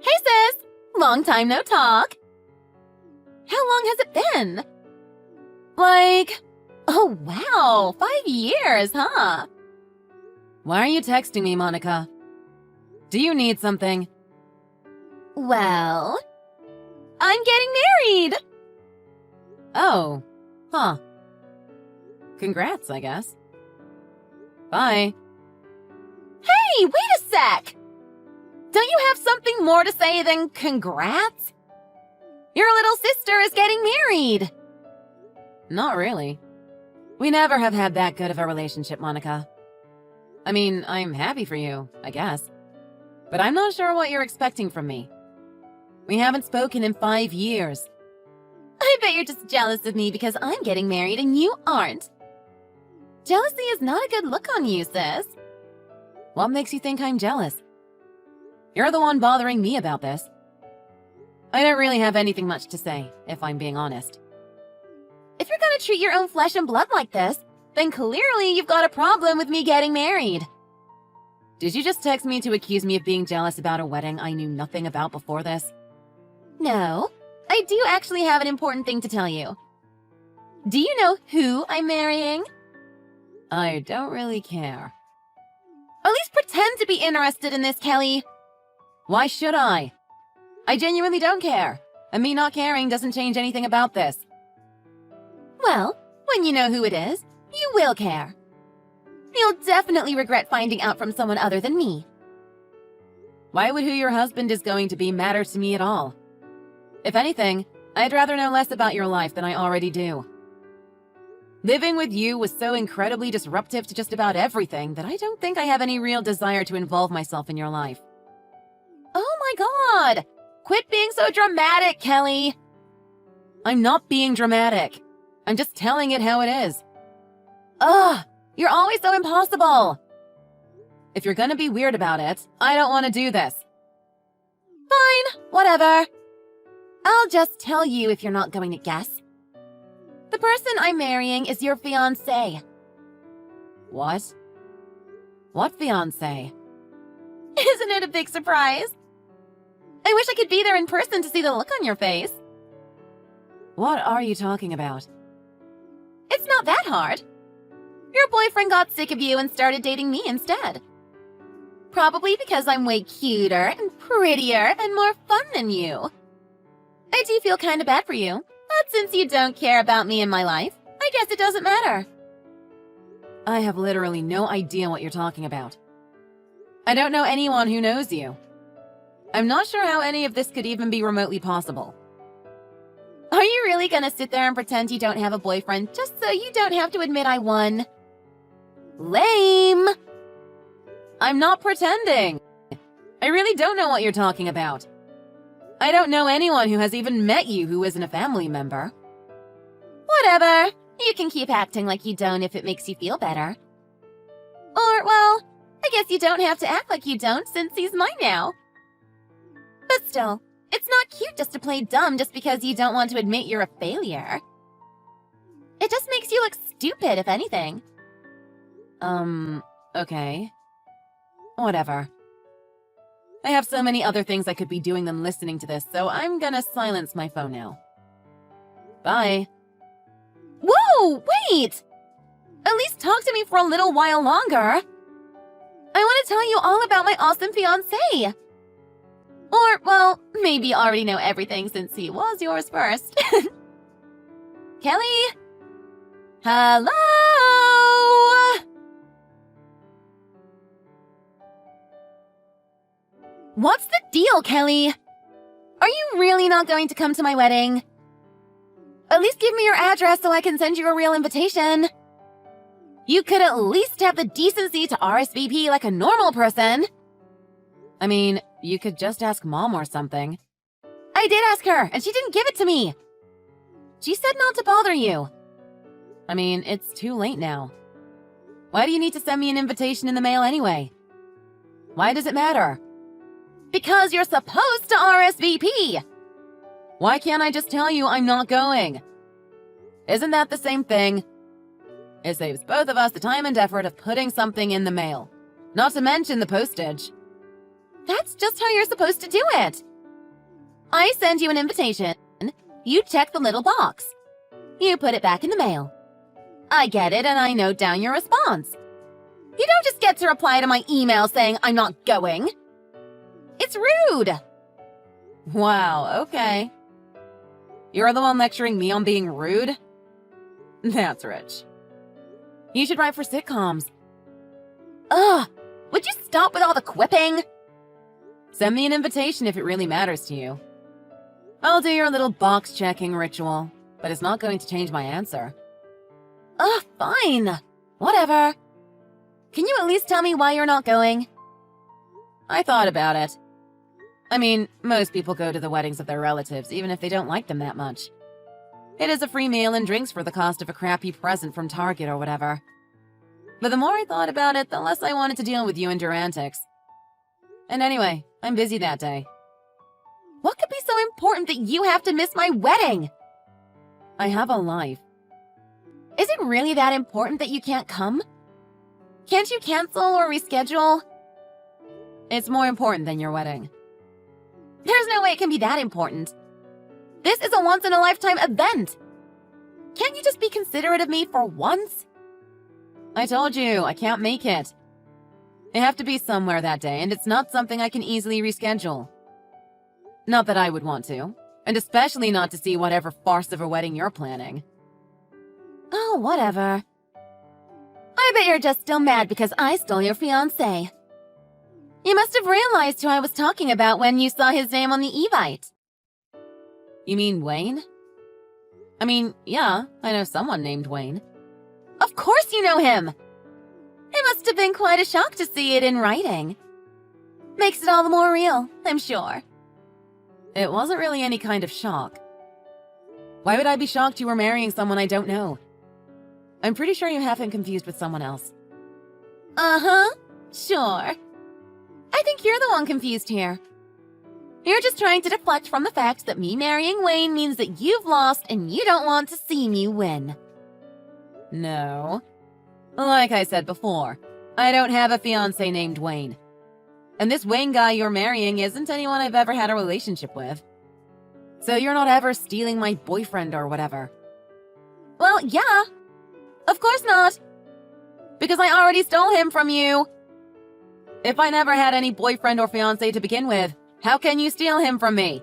Hey sis! Long time no talk. How long has it been? Oh wow, 5 years, huh? Why are you texting me, Monica? Do you need something? Well, I'm getting married! Oh, huh. Congrats, I guess. Bye. Hey, wait a sec! Don't you have something more to say than congrats? Your little sister is getting married! Not really. We never have had that good of a relationship, Monica. I mean, I'm happy for you, I guess. But I'm not sure what you're expecting from me. We haven't spoken in 5 years. I bet you're just jealous of me because I'm getting married and you aren't. Jealousy is not a good look on you, sis. What makes you think I'm jealous? You're the one bothering me about this. I don't really have anything much to say, if I'm being honest. If you're gonna treat your own flesh and blood like this, then clearly you've got a problem with me getting married. Did you just text me to accuse me of being jealous about a wedding I knew nothing about before this? No, I do actually have an important thing to tell you. Do you know who I'm marrying? I don't really care. At least pretend to be interested in this, Kelly. Why should I? I genuinely don't care, and me not caring doesn't change anything about this. Well, when you know who it is, you will care. You'll definitely regret finding out from someone other than me. Why would who your husband is going to be matter to me at all? If anything, I'd rather know less about your life than I already do. Living with you was so incredibly disruptive to just about everything that I don't think I have any real desire to involve myself in your life. Oh my god! Quit being so dramatic, Kelly! I'm not being dramatic. I'm just telling it how it is. Ugh! You're always so impossible! If you're gonna be weird about it, I don't want to do this. Fine, whatever. I'll just tell you if you're not going to guess. The person I'm marrying is your fiancé. What? What fiancé? Isn't it a big surprise? I wish I could be there in person to see the look on your face. What are you talking about? It's not that hard. Your boyfriend got sick of you and started dating me instead. Probably because I'm way cuter and prettier and more fun than you. I do feel kind of bad for you, but since you don't care about me in my life, I guess it doesn't matter. I have literally no idea what you're talking about. I don't know anyone who knows you. I'm not sure how any of this could even be remotely possible. Are you really gonna sit there and pretend you don't have a boyfriend just so you don't have to admit I won? Lame! I'm not pretending. I really don't know what you're talking about. I don't know anyone who has even met you who isn't a family member. Whatever. You can keep acting like you don't if it makes you feel better. Or, well, I guess you don't have to act like you don't since he's mine now. But still, it's not cute just to play dumb just because you don't want to admit you're a failure. It just makes you look stupid, if anything. Okay. Whatever. I have so many other things I could be doing than listening to this, so I'm gonna silence my phone now. Bye. Whoa, wait! At least talk to me for a little while longer. I want to tell you all about my awesome fiancé. Or, well, maybe you already know everything since he was yours first. Kelly? Hello? What's the deal, Kelly? Are you really not going to come to my wedding? At least give me your address so I can send you a real invitation. You could at least have the decency to RSVP like a normal person. I mean, you could just ask Mom or something. I did ask her, and she didn't give it to me. She said not to bother you. I mean, it's too late now. Why do you need to send me an invitation in the mail anyway? Why does it matter? Because you're supposed to RSVP. Why can't I just tell you I'm not going? Isn't that the same thing? It saves both of us the time and effort of putting something in the mail. Not to mention the postage. That's just how you're supposed to do it. I send you an invitation. You check the little box. You put it back in the mail. I get it and I note down your response. You don't just get to reply to my email saying I'm not going. It's rude. Wow, okay. You're the one lecturing me on being rude? That's rich. You should write for sitcoms. Ugh, would you stop with all the quipping? Send me an invitation if it really matters to you. I'll do your little box-checking ritual, but it's not going to change my answer. Ugh, fine. Whatever. Can you at least tell me why you're not going? I thought about it. I mean, most people go to the weddings of their relatives, even if they don't like them that much. It is a free meal and drinks for the cost of a crappy present from Target or whatever. But the more I thought about it, the less I wanted to deal with you and your antics. And anyway, I'm busy that day. What could be so important that you have to miss my wedding? I have a life. Is it really that important that you can't come? Can't you cancel or reschedule? It's more important than your wedding. There's no way it can be that important. This is a once-in-a-lifetime event. Can't you just be considerate of me for once? I told you, I can't make it. I have to be somewhere that day, and it's not something I can easily reschedule. Not that I would want to, and especially not to see whatever farce of a wedding you're planning. Oh, whatever. I bet you're just still mad because I stole your fiancé. You must have realized who I was talking about when you saw his name on the Evite. You mean Wayne? I mean, yeah, I know someone named Wayne. Of course you know him! It must have been quite a shock to see it in writing. Makes it all the more real, I'm sure. It wasn't really any kind of shock. Why would I be shocked you were marrying someone I don't know? I'm pretty sure you have him confused with someone else. Uh-huh, sure. I think you're the one confused here. You're just trying to deflect from the fact that me marrying Wayne means that you've lost and you don't want to see me win. No. Like I said before, I don't have a fiancé named Wayne. And this Wayne guy you're marrying isn't anyone I've ever had a relationship with. So you're not ever stealing my boyfriend or whatever. Well, yeah. Of course not. Because I already stole him from you. If I never had any boyfriend or fiancé to begin with, how can you steal him from me?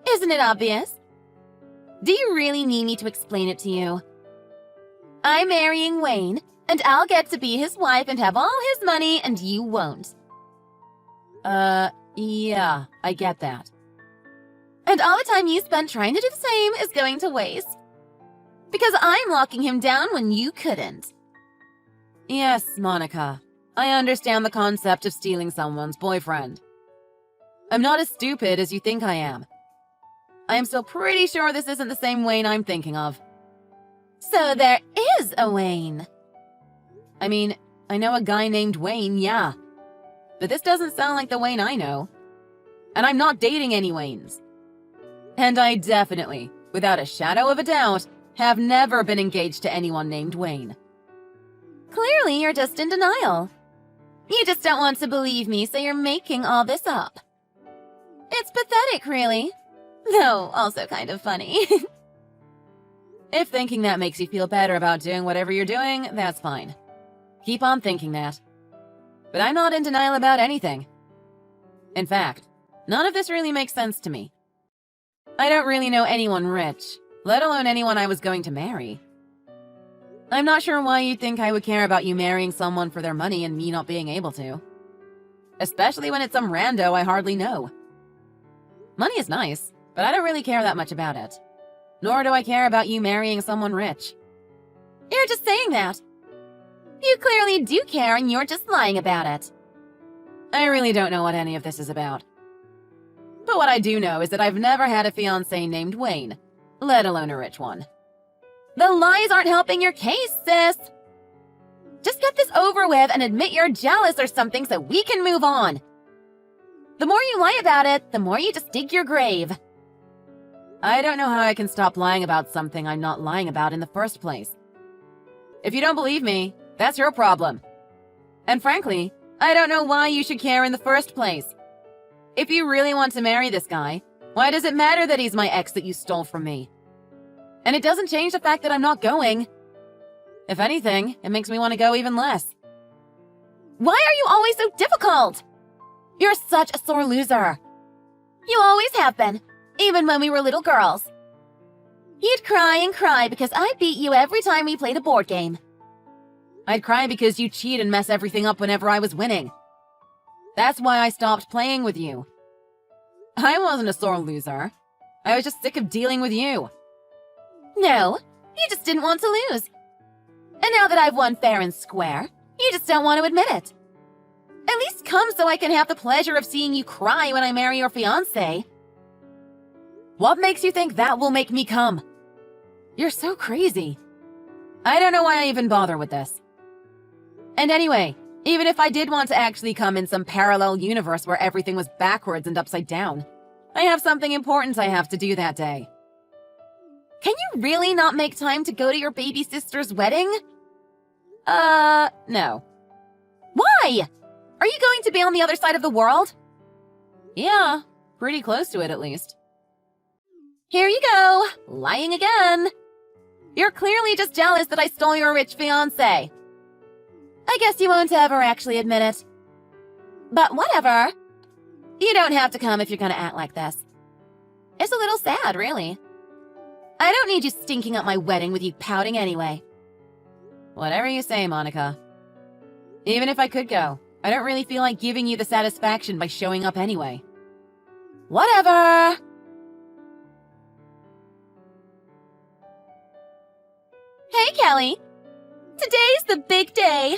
Isn't it obvious? Do you really need me to explain it to you? I'm marrying Wayne, and I'll get to be his wife and have all his money, and you won't. Yeah, I get that. And all the time you spent trying to do the same is going to waste. Because I'm locking him down when you couldn't. Yes, Monica. I understand the concept of stealing someone's boyfriend. I'm not as stupid as you think I am. I am still pretty sure this isn't the same Wayne I'm thinking of. So there is a Wayne. I mean, I know a guy named Wayne, yeah. But this doesn't sound like the Wayne I know. And I'm not dating any Waynes. And I definitely, without a shadow of a doubt, have never been engaged to anyone named Wayne. Clearly, you're just in denial. You just don't want to believe me, so you're making all this up. It's pathetic, really. Though also kind of funny. If thinking that makes you feel better about doing whatever you're doing, that's fine. Keep on thinking that. But I'm not in denial about anything. In fact, none of this really makes sense to me. I don't really know anyone rich, let alone anyone I was going to marry. I'm not sure why you'd think I would care about you marrying someone for their money and me not being able to. Especially when it's some rando I hardly know. Money is nice, but I don't really care that much about it. Nor do I care about you marrying someone rich. You're just saying that. You clearly do care and you're just lying about it. I really don't know what any of this is about. But what I do know is that I've never had a fiancé named Wayne, let alone a rich one. The lies aren't helping your case, sis. Just get this over with and admit you're jealous or something so we can move on. The more you lie about it, the more you just dig your grave. I don't know how I can stop lying about something I'm not lying about in the first place. If you don't believe me, that's your problem. And frankly, I don't know why you should care in the first place. If you really want to marry this guy, Why does it matter that he's my ex that you stole from me? And it doesn't change the fact that I'm not going. If anything, it makes me want to go even less. Why are you always so difficult? You're such a sore loser. You always have been, even when we were little girls. You'd cry and cry because I beat you every time we played a board game. I'd cry because you cheat and mess everything up whenever I was winning. That's why I stopped playing with you. I wasn't a sore loser. I was just sick of dealing with you. No, you just didn't want to lose. And now that I've won fair and square, you just don't want to admit it. At least come so I can have the pleasure of seeing you cry when I marry your fiancé. What makes you think that will make me come? You're so crazy. I don't know why I even bother with this. And anyway, even if I did want to actually come in some parallel universe where everything was backwards and upside down, I have something important I have to do that day. Can you really not make time to go to your baby sister's wedding? No. Why? Are you going to be on the other side of the world? Yeah, pretty close to it at least. Here you go, lying again. You're clearly just jealous that I stole your rich fiancé. I guess you won't ever actually admit it. But whatever. You don't have to come if you're gonna act like this. It's a little sad, really. I don't need you stinking up my wedding with you pouting anyway. Whatever you say, Monica. Even if I could go, I don't really feel like giving you the satisfaction by showing up anyway. Whatever. Hey, Kelly. Today's the big day.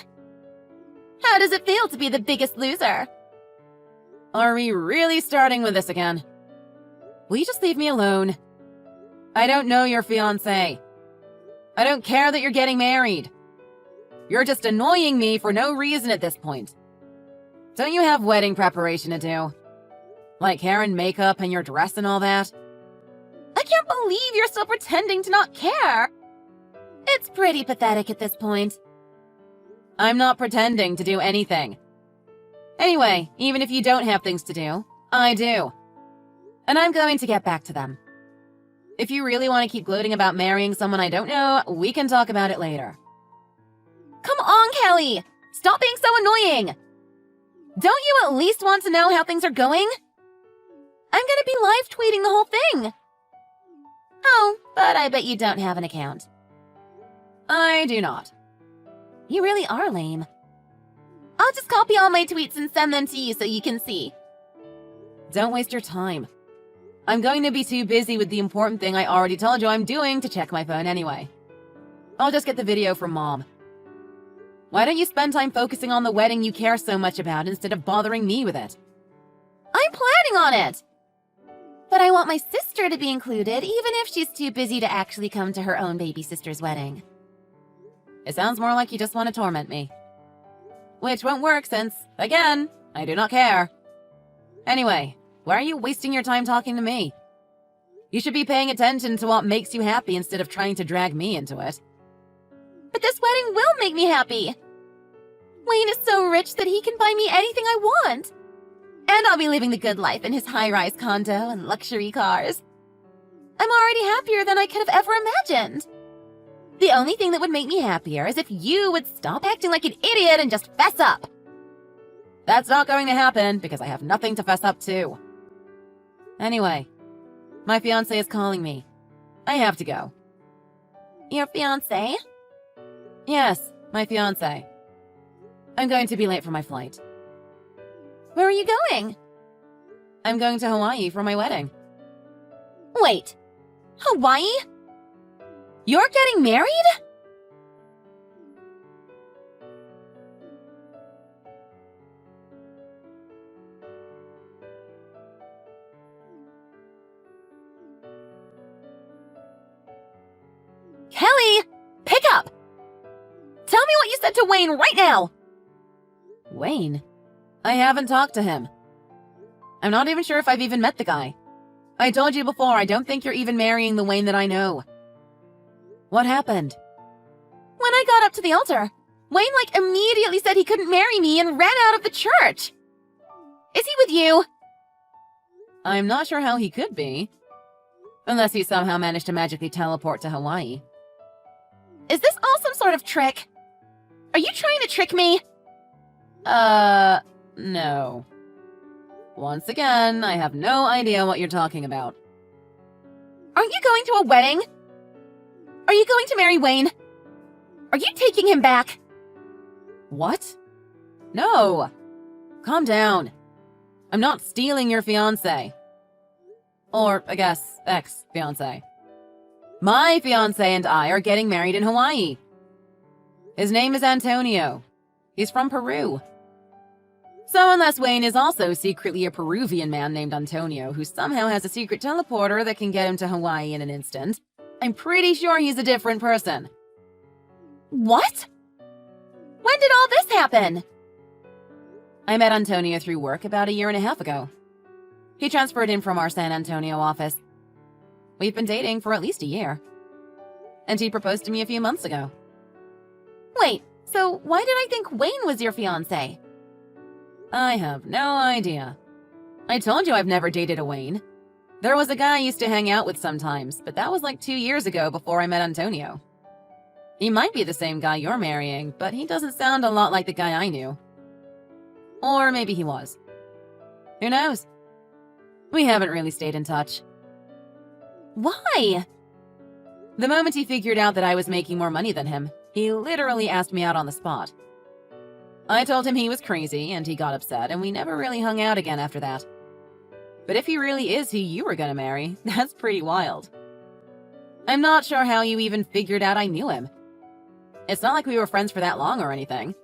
How does it feel to be the biggest loser? Are we really starting with this again? Will you just leave me alone? I don't know your fiancé. I don't care that you're getting married. You're just annoying me for no reason at this point. Don't you have wedding preparation to do? Like hair and makeup and your dress and all that? I can't believe you're still pretending to not care. It's pretty pathetic at this point. I'm not pretending to do anything. Anyway, even if you don't have things to do, I do. And I'm going to get back to them. If you really want to keep gloating about marrying someone I don't know, we can talk about it later. Come on, Kelly! Stop being so annoying! Don't you at least want to know how things are going? I'm gonna be live tweeting the whole thing. Oh, but I bet you don't have an account. I do not. You really are lame. I'll just copy all my tweets and send them to you so you can see. Don't waste your time. I'm going to be too busy with the important thing I already told you I'm doing to check my phone anyway. I'll just get the video from Mom. Why don't you spend time focusing on the wedding you care so much about instead of bothering me with it? I'm planning on it! But I want my sister to be included even if she's too busy to actually come to her own baby sister's wedding. It sounds more like you just want to torment me. Which won't work since, again, I do not care. Anyway, why are you wasting your time talking to me? You should be paying attention to what makes you happy instead of trying to drag me into it. But this wedding will make me happy. Wayne is so rich that he can buy me anything I want. And I'll be living the good life in his high-rise condo and luxury cars. I'm already happier than I could have ever imagined. The only thing that would make me happier is if you would stop acting like an idiot and just fess up. That's not going to happen because I have nothing to fess up to. Anyway, my fiancé is calling me. I have to go. Your fiancé? Yes, my fiancé. I'm going to be late for my flight. Where are you going? I'm going to Hawaii for my wedding. Wait, Hawaii? You're getting married? Kelly, pick up! Tell me what you said to Wayne right now! Wayne? I haven't talked to him. I'm not even sure if I've even met the guy. I told you before, I don't think you're even marrying the Wayne that I know. What happened? When I got up to the altar, Wayne immediately said he couldn't marry me and ran out of the church. Is he with you? I'm not sure how he could be. Unless he somehow managed to magically teleport to Hawaii. Is this all some sort of trick? Are you trying to trick me? No. Once again, I have no idea what you're talking about. Aren't you going to a wedding? Are you going to marry Wayne? Are you taking him back? What? No! Calm down. I'm not stealing your fiancé. Or, I guess, ex-fiancé. My fiancé and I are getting married in Hawaii. His name is Antonio. He's from Peru. So unless Wayne is also secretly a Peruvian man named Antonio who somehow has a secret teleporter that can get him to Hawaii in an instant, I'm pretty sure he's a different person. What? When did all this happen? I met Antonio through work about 1.5 years ago. He transferred in from our San Antonio office. We've been dating for at least 1 year. And he proposed to me a few months ago. Wait, so why did I think Wayne was your fiancé? I have no idea. I told you I've never dated a Wayne. There was a guy I used to hang out with sometimes, but that was like 2 years ago before I met Antonio. He might be the same guy you're marrying, but he doesn't sound a lot like the guy I knew. Or maybe he was. Who knows? We haven't really stayed in touch. Why? The moment he figured out that I was making more money than him, he literally asked me out on the spot. I told him he was crazy, and he got upset, and we never really hung out again after that. But if he really is who you were gonna marry, that's pretty wild. I'm not sure how you even figured out I knew him. It's not like we were friends for that long or anything.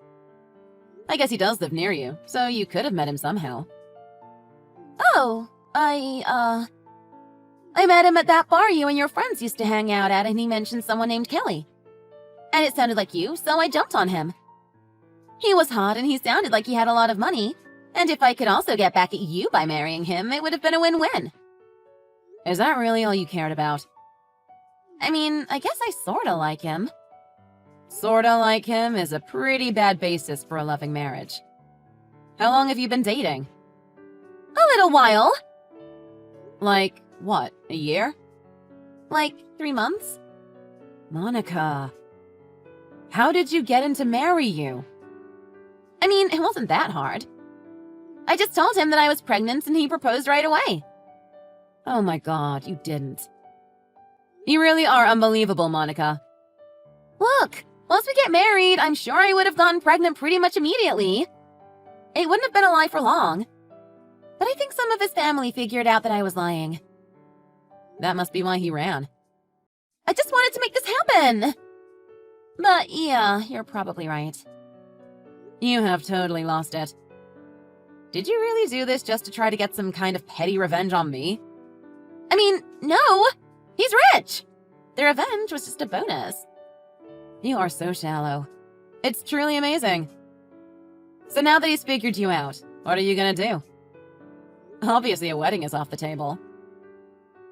I guess he does live near you, so you could have met him somehow. Oh, I met him at that bar you and your friends used to hang out at, and he mentioned someone named Kelly. And it sounded like you, so I jumped on him. He was hot and he sounded like he had a lot of money, and if I could also get back at you by marrying him, it would have been a win-win. Is that really all you cared about? I mean, I guess I sorta like him. Sorta like him is a pretty bad basis for a loving marriage. How long have you been dating? A little while. Like, what, 1 year? Like 3 months. Monica. How did you get him to marry you? I mean, it wasn't that hard. I just told him that I was pregnant and he proposed right away. Oh my god, you didn't. You really are unbelievable, Monica. Look, once we get married, I'm sure I would have gotten pregnant pretty much immediately. It wouldn't have been a lie for long. But I think some of his family figured out that I was lying. That must be why he ran. I just wanted to make this happen. But yeah, you're probably right. You have totally lost it. Did you really do this just to try to get some kind of petty revenge on me? I mean, no! He's rich! The revenge was just a bonus. You are so shallow. It's truly amazing. So now that he's figured you out, what are you gonna do? Obviously a wedding is off the table.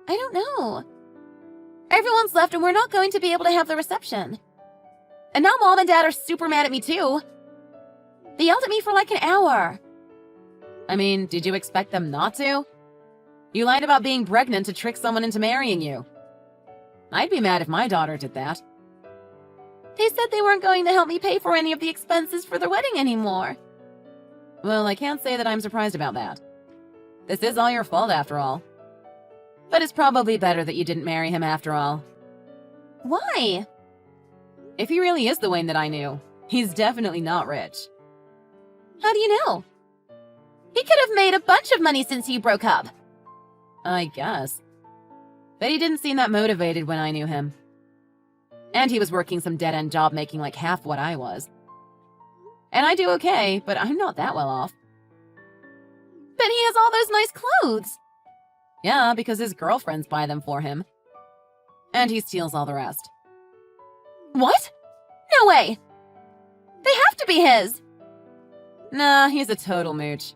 I don't know. Everyone's left and we're not going to be able to have the reception. And now Mom and Dad are super mad at me too. They yelled at me for like an hour. I mean, did you expect them not to? You lied about being pregnant to trick someone into marrying you. I'd be mad if my daughter did that. They said they weren't going to help me pay for any of the expenses for the wedding anymore. Well, I can't say that I'm surprised about that. This is all your fault after all. But it's probably better that you didn't marry him after all. Why? If he really is the Wayne that I knew, he's definitely not rich. How do you know? He could have made a bunch of money since you broke up. I guess. But he didn't seem that motivated when I knew him. And he was working some dead-end job making like half what I was. And I do okay, but I'm not that well off. But he has all those nice clothes. Yeah, because his girlfriends buy them for him. And he steals all the rest. What? No way! They have to be his! Nah, he's a total mooch.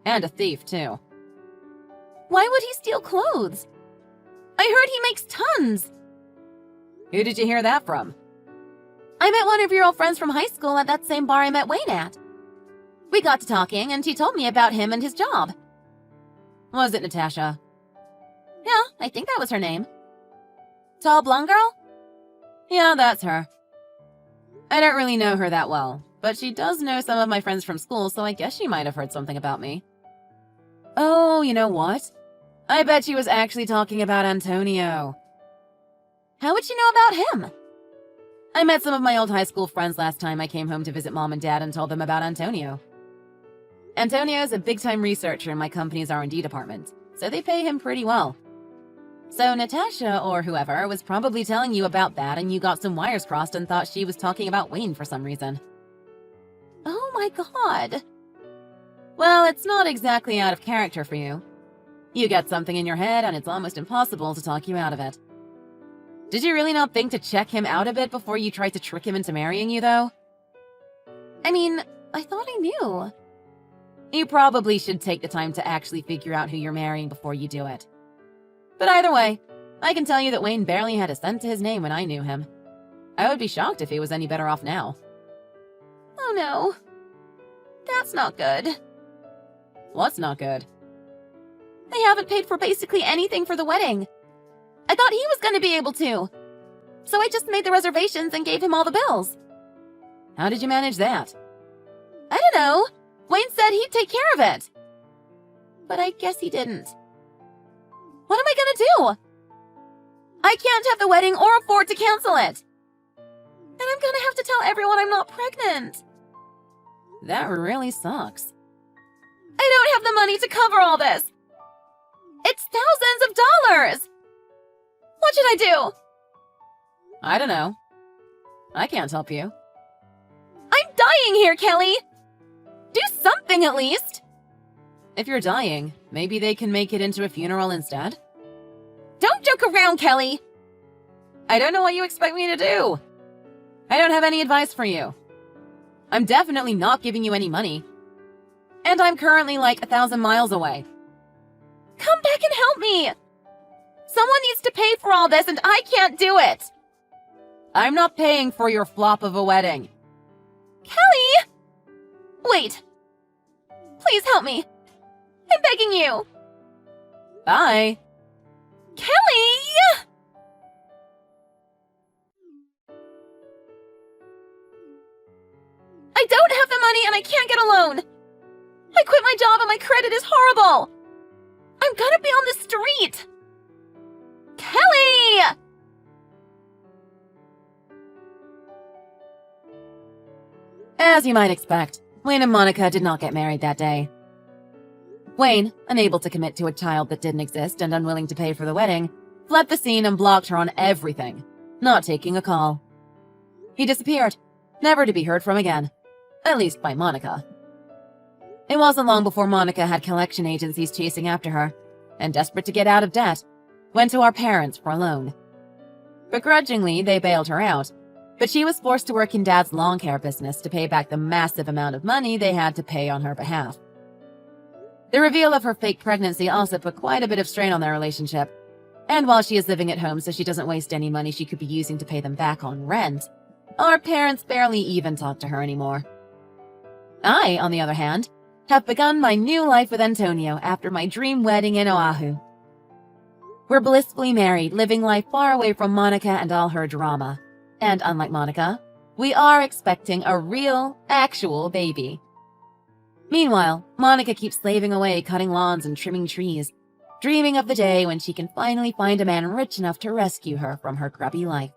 And a thief, too. Why would he steal clothes? I heard he makes tons! Who did you hear that from? I met one of your old friends from high school at that same bar I met Wayne at. We got to talking, and he told me about him and his job. Was it Natasha? Yeah, I think that was her name. Tall blonde girl? Yeah, that's her. I don't really know her that well, but she does know some of my friends from school, so I guess she might have heard something about me. Oh, you know what? I bet she was actually talking about Antonio. How would she know about him? I met some of my old high school friends last time I came home to visit Mom and Dad and told them about Antonio. Antonio is a big-time researcher in my company's R&D department, so they pay him pretty well. So Natasha, or whoever, was probably telling you about that and you got some wires crossed and thought she was talking about Wayne for some reason. Oh my god. Well, it's not exactly out of character for you. You get something in your head and it's almost impossible to talk you out of it. Did you really not think to check him out a bit before you tried to trick him into marrying you, though? I mean, I thought I knew. You probably should take the time to actually figure out who you're marrying before you do it. But either way, I can tell you that Wayne barely had a cent to his name when I knew him. I would be shocked if he was any better off now. Oh no. That's not good. What's not good? They haven't paid for basically anything for the wedding. I thought he was going to be able to. So I just made the reservations and gave him all the bills. How did you manage that? I don't know. Wayne said he'd take care of it. But I guess he didn't. What am I going to do? I can't have the wedding or afford to cancel it. And I'm going to have to tell everyone I'm not pregnant. That really sucks. I don't have the money to cover all this. It's thousands of dollars. What should I do? I don't know. I can't help you. I'm dying here, Kelly. Do something at least. If you're dying, maybe they can make it into a funeral instead? Don't joke around, Kelly. I don't know what you expect me to do. I don't have any advice for you. I'm definitely not giving you any money. And I'm currently like 1,000 miles away. Come back and help me. Someone needs to pay for all this and I can't do it. I'm not paying for your flop of a wedding. Kelly! Wait. Please help me. I'm begging you. Bye. Kelly! I don't have the money and I can't get a loan. I quit my job and my credit is horrible. I'm gonna be on the street. Kelly! As you might expect, Wayne and Monica did not get married that day. Wayne, unable to commit to a child that didn't exist and unwilling to pay for the wedding, fled the scene and blocked her on everything, not taking a call. He disappeared, never to be heard from again, at least by Monica. It wasn't long before Monica had collection agencies chasing after her, and desperate to get out of debt, went to our parents for a loan. Begrudgingly, they bailed her out, but she was forced to work in Dad's lawn care business to pay back the massive amount of money they had to pay on her behalf. The reveal of her fake pregnancy also put quite a bit of strain on their relationship, and while she is living at home so she doesn't waste any money she could be using to pay them back on rent, our parents barely even talk to her anymore. I, on the other hand, have begun my new life with Antonio after my dream wedding in Oahu. We're blissfully married, living life far away from Monica and all her drama. And unlike Monica, we are expecting a real, actual baby. Meanwhile, Monica keeps slaving away cutting lawns and trimming trees, dreaming of the day when she can finally find a man rich enough to rescue her from her grubby life.